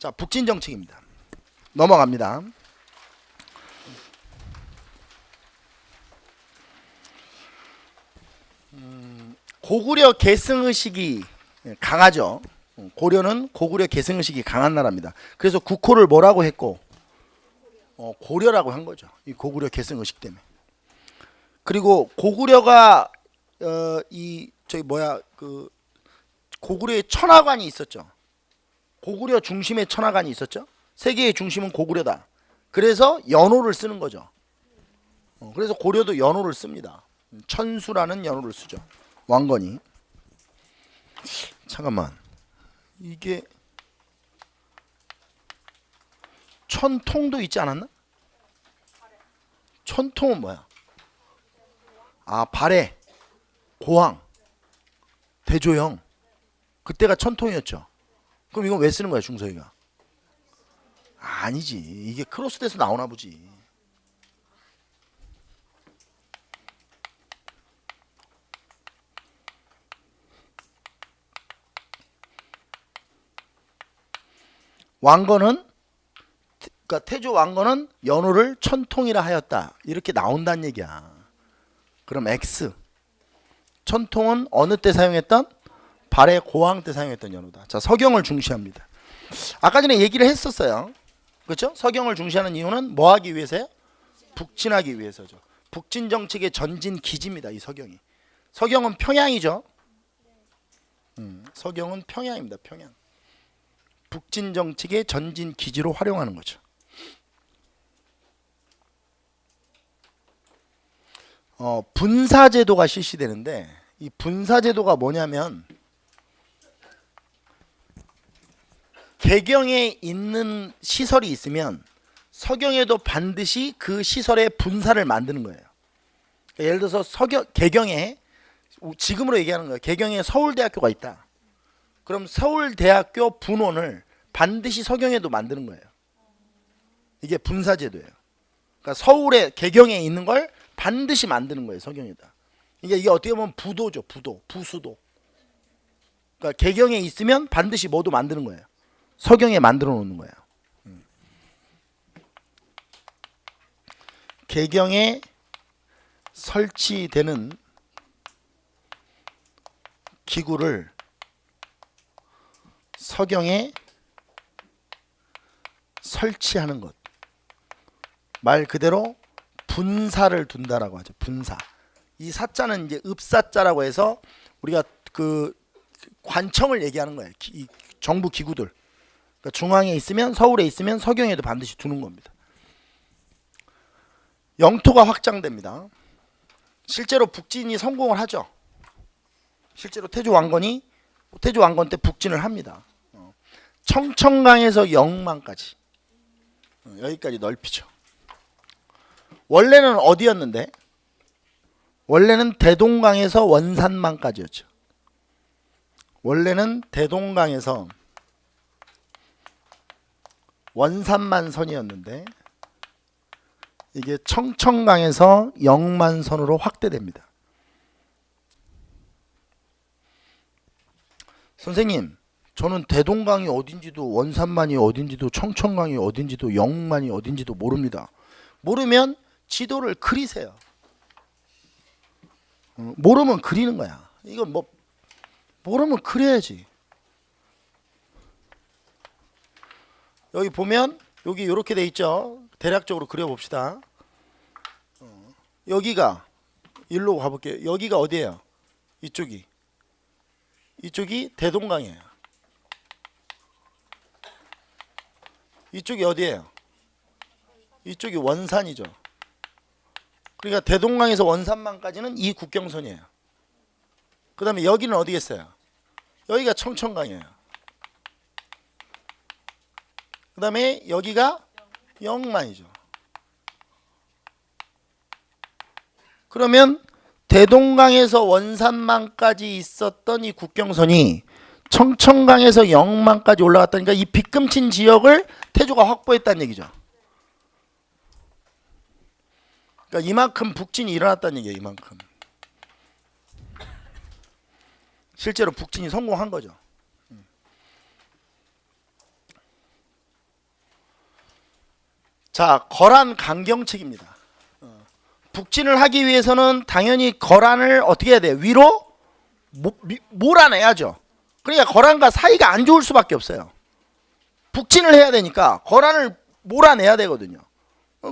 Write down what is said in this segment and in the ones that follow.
자, 북진 정책입니다. 넘어갑니다. 고구려 계승의식이 강하죠. 고려는 고구려 계승의식이 강한 나라입니다. 그래서 국호를 뭐라고 했고 고려라고 한 거죠. 이 고구려 계승의식 때문에. 그리고 고구려가 고구려의 천하관이 있었죠. 고구려 중심의 천하관이 있었죠. 세계의 중심은 고구려다. 그래서 연호를 쓰는 거죠. 그래서 고려도 연호를 씁니다. 천수라는 연호를 쓰죠. 왕건이. 잠깐만. 이게 천통도 있지 않았나? 천통은 뭐야? 아, 발해, 고항, 대조영. 그때가 천통이었죠. 그럼 이건 왜 쓰는 거야, 중서이가? 아니지. 이게 크로스돼서 나오나 보지. 왕건은, 그러니까 태조 왕건은 연호를 천통이라 하였다. 이렇게 나온다는 얘기야. 그럼 X. 천통은 어느 때 사용했던? 발해 고항 때 사용했던 연호다. 자, 서경을 중시합니다. 아까 전에 얘기를 했었어요. 그렇죠? 서경을 중시하는 이유는 뭐 하기 위해서요? 북진하기 위해서죠. 북진 정책의 전진 기지입니다. 이 서경이. 서경은 평양이죠. 서경은 평양입니다. 평양. 북진 정책의 전진 기지로 활용하는 거죠. 분사제도가 실시되는데 이 분사제도가 뭐냐면 개경에 있는 시설이 있으면 서경에도 반드시 그 시설의 분사를 만드는 거예요. 그러니까 예를 들어서 개경에 지금으로 얘기하는 거예요. 개경에 서울대학교가 있다. 그럼 서울대학교 분원을 반드시 서경에도 만드는 거예요. 이게 분사제도예요. 그러니까 서울에 개경에 있는 걸 반드시 만드는 거예요. 서경에다. 이게 어떻게 보면 부도죠. 부수도. 그러니까 개경에 있으면 반드시 뭐도 만드는 거예요. 서경에 만들어 놓는 거예요. 개경에 설치되는 기구를 서경에 설치하는 것. 말 그대로 분사를 둔다라고 하죠. 분사. 이 사자는 이제 읍사자라고 해서 우리가 그 관청을 얘기하는 거예요. 이 정부 기구들. 그러니까 중앙에 있으면 서울에 있으면 서경에도 반드시 두는 겁니다. 영토가 확장됩니다. 실제로 북진이 성공을 하죠. 실제로 태조 왕건 때 북진을 합니다. 청천강에서 영만까지 여기까지 넓히죠. 원래는 어디였는데? 원래는 대동강에서 원산만까지였죠. 원래는 대동강에서 원산만 선이었는데 이게 청천강에서 영만선으로 확대됩니다. 선생님, 저는 대동강이 어딘지도 원산만이 어딘지도 청천강이 어딘지도 영만이 어딘지도 모릅니다. 모르면 지도를 그리세요. 모르면 그리는 거야. 이건 뭐 모르면 그려야지. 여기 보면 여기 이렇게 돼 있죠. 대략적으로 그려봅시다. 여기가 일로 가볼게요. 여기가 어디예요? 이쪽이 대동강이에요. 이쪽이 어디예요? 이쪽이 원산이죠. 그러니까 대동강에서 원산만까지는 이 국경선이에요. 그 다음에 여기는 어디겠어요? 여기가 청천강이에요. 그 다음에 여기가 영만이죠. 그러면 대동강에서 원산만까지 있었던 이 국경선이 청천강에서 영만까지 올라갔다니까 이 빗금친 지역을 태조가 확보했다는 얘기죠. 그러니까 이만큼 북진이 일어났다는 얘기예요. 이만큼. 실제로 북진이 성공한 거죠. 자, 거란 강경책입니다. 북진을 하기 위해서는 당연히 거란을 어떻게 해야 돼요? 위로 몰아내야죠. 그러니까 거란과 사이가 안 좋을 수밖에 없어요. 북진을 해야 되니까 거란을 몰아내야 되거든요.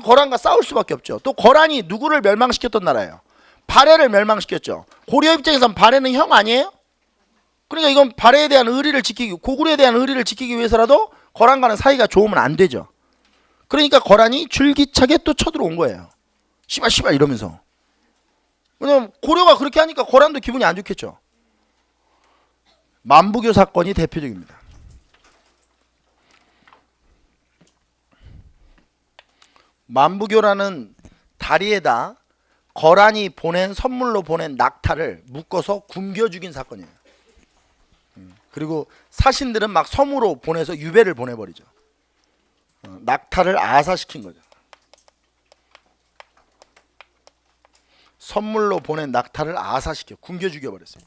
거란과 싸울 수밖에 없죠. 또 거란이 누구를 멸망시켰던 나라예요? 발해를 멸망시켰죠. 고려 입장에선 발해는 형 아니에요? 그러니까 이건 발해에 대한 의리를 지키기, 고구려에 대한 의리를 지키기 위해서라도 거란과는 사이가 좋으면 안 되죠. 그러니까 거란이 줄기차게 또 쳐들어온 거예요. 씨발 이러면서. 왜냐면 고려가 그렇게 하니까 거란도 기분이 안 좋겠죠. 만부교 사건이 대표적입니다. 만부교라는 다리에다 거란이 선물로 보낸 낙타를 묶어서 굶겨 죽인 사건이에요. 그리고 사신들은 막 섬으로 보내서 유배를 보내버리죠. 낙타를 아사시킨 거죠. 선물로 보낸 낙타를 아사시켜 굶겨 죽여버렸어요.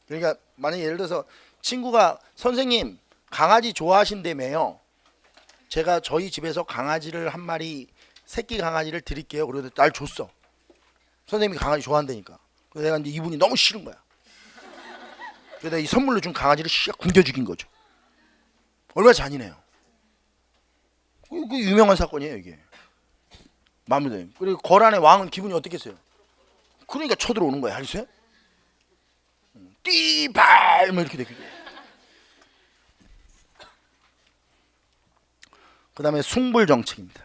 그러니까 만약에 예를 들어서 친구가 선생님 강아지 좋아하신다며요. 제가 저희 집에서 강아지를 한 마리 새끼 강아지를 드릴게요. 그래도 날 줬어. 선생님이 강아지 좋아한다니까. 그래서 내가 이제 이분이 너무 싫은 거야. 그래서 이 선물로 준 강아지를 굶겨 죽인 거죠. 얼마나 잔인해요. 그 유명한 사건이에요 이게. 마무리. 그리고 거란의 왕은 기분이 어떻겠어요? 그러니까 쳐들어오는 거야. 알겠어요? 띠발 뭐 이렇게 되게. 그 다음에 숭불 정책입니다.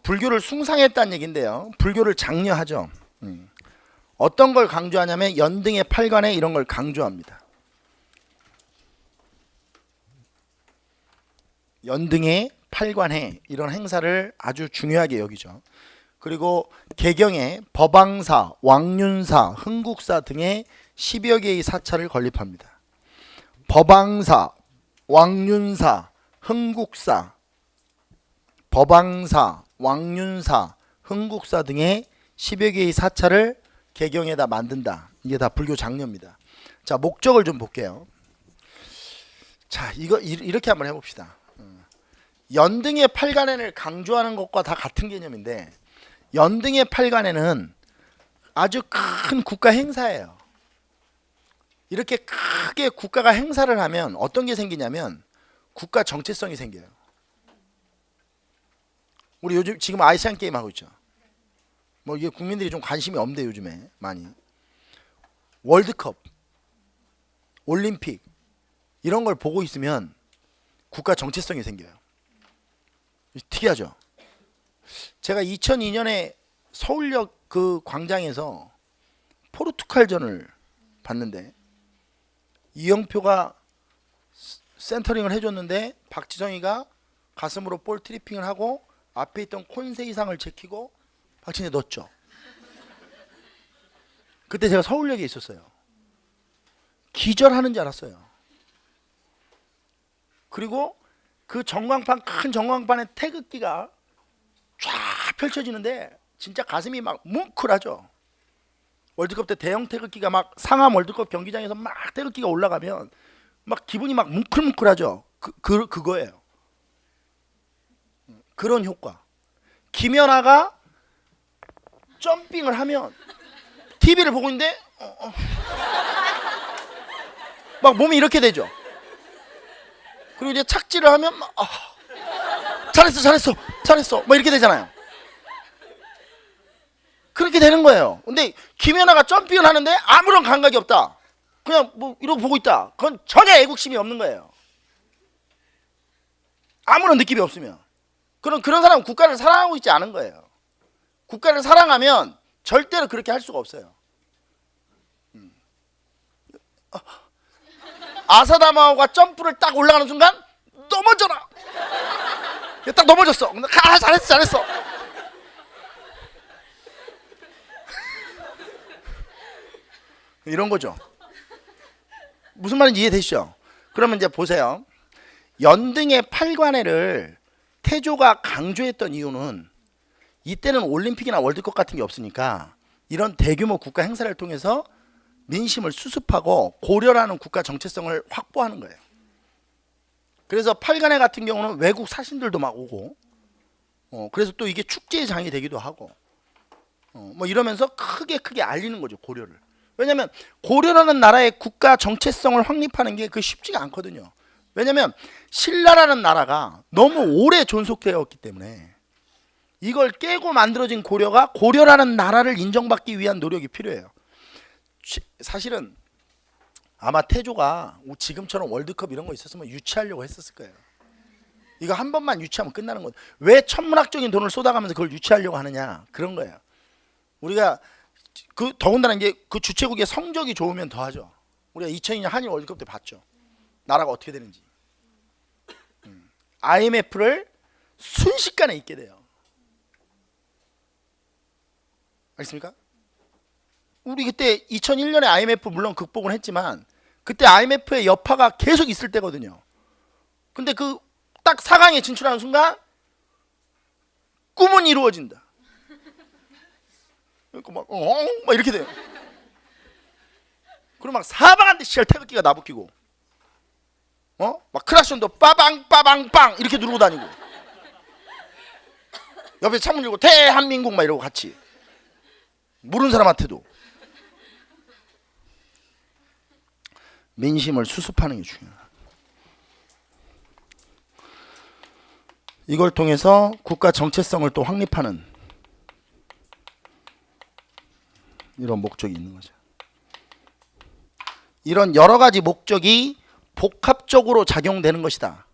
불교를 숭상했다는 얘기인데요. 불교를 장려하죠. 어떤 걸 강조하냐면 연등의 팔관에 이런 걸 강조합니다. 연등의 팔관해 이런 행사를 아주 중요하게 여기죠. 그리고 개경에 법왕사, 왕륜사, 흥국사 등의 10여 개의 사찰을 건립합니다. 법왕사, 왕륜사, 흥국사, 법왕사, 왕륜사, 흥국사 등의 10여 개의 사찰을 개경에다 만든다. 이게 다 불교 장려입니다. 자, 목적을 좀 볼게요. 자, 이거 이렇게 한번 해봅시다. 연등의 팔관해를 강조하는 것과 다 같은 개념인데 연등의 팔관해는 아주 큰 국가 행사예요. 이렇게 크게 국가가 행사를 하면 어떤 게 생기냐면 국가 정체성이 생겨요. 우리 요즘 지금 아시안 게임 하고 있죠. 뭐 이게 국민들이 좀 관심이 없는데 요즘에 많이 월드컵, 올림픽 이런 걸 보고 있으면 국가 정체성이 생겨요. 특이하죠. 제가 2002년에 서울역 그 광장에서 포르투갈전을 봤는데 이영표가 센터링을 해줬는데 박지성이가 가슴으로 볼 트리핑을 하고 앞에 있던 콘세 이상을 제키고 박진에 넣었죠. 그때 제가 서울역에 있었어요. 기절하는 줄 알았어요. 그리고 그 전광판, 큰 전광판에 태극기가 쫙 펼쳐지는데 진짜 가슴이 막 뭉클하죠. 월드컵 때 대형 태극기가 막 상암 월드컵 경기장에서 막 태극기가 올라가면 막 기분이 막 뭉클뭉클하죠. 그거예요. 그런 효과. 김연아가 점핑을 하면 TV를 보고 있는데 막 몸이 이렇게 되죠. 그리고 이제 착지를 하면 막 잘했어 뭐 이렇게 되잖아요. 그렇게 되는 거예요. 근데 김연아가 점핑을 하는데 아무런 감각이 없다. 그냥 뭐 이러고 보고 있다. 그건 전혀 애국심이 없는 거예요. 아무런 느낌이 없으면. 그런 사람은 국가를 사랑하고 있지 않은 거예요. 국가를 사랑하면 절대로 그렇게 할 수가 없어요. 아사다마오가 점프를 딱 올라가는 순간 넘어져라. 딱 넘어졌어. 근데 잘했어. 이런 거죠. 무슨 말인지 이해되시죠? 그러면 이제 보세요. 연등의 팔관해를 태조가 강조했던 이유는 이때는 올림픽이나 월드컵 같은 게 없으니까 이런 대규모 국가 행사를 통해서 민심을 수습하고 고려라는 국가 정체성을 확보하는 거예요. 그래서 팔간의 같은 경우는 외국 사신들도 막 오고, 그래서 또 이게 축제의 장이 되기도 하고, 뭐 이러면서 크게 알리는 거죠, 고려를. 왜냐면 고려라는 나라의 국가 정체성을 확립하는 게 그 쉽지가 않거든요. 왜냐면 신라라는 나라가 너무 오래 존속되었기 때문에 이걸 깨고 만들어진 고려가 고려라는 나라를 인정받기 위한 노력이 필요해요. 사실은 아마 태조가 지금처럼 월드컵 이런 거 있었으면 유치하려고 했었을 거예요. 이거 한 번만 유치하면 끝나는 거예요. 왜 천문학적인 돈을 쏟아가면서 그걸 유치하려고 하느냐, 그런 거예요. 우리가 그 더군다나 이제 그 주최국의 성적이 좋으면 더 하죠. 우리가 2002년 한일 월드컵 때 봤죠. 나라가 어떻게 되는지. IMF를 순식간에 잊게 돼요. 알겠습니까? 우리 그때 2001년에 IMF 물론 극복은 했지만 그때 IMF의 여파가 계속 있을 때거든요. 근데 그 딱 4강에 진출하는 순간 꿈은 이루어진다. 그러니까 막 이렇게 돼요. 그리고 막 사방한테 시절 태극기가 나부끼고, 막 크라션도 빠방빠방빵 이렇게 누르고 다니고, 옆에 창문 열고 대한민국 막 이러고 같이 모르는 사람한테도 민심을 수습하는 게 중요해요. 이걸 통해서 국가 정체성을 또 확립하는 이런 목적이 있는 거죠. 이런 여러 가지 목적이 복합적으로 작용되는 것이다.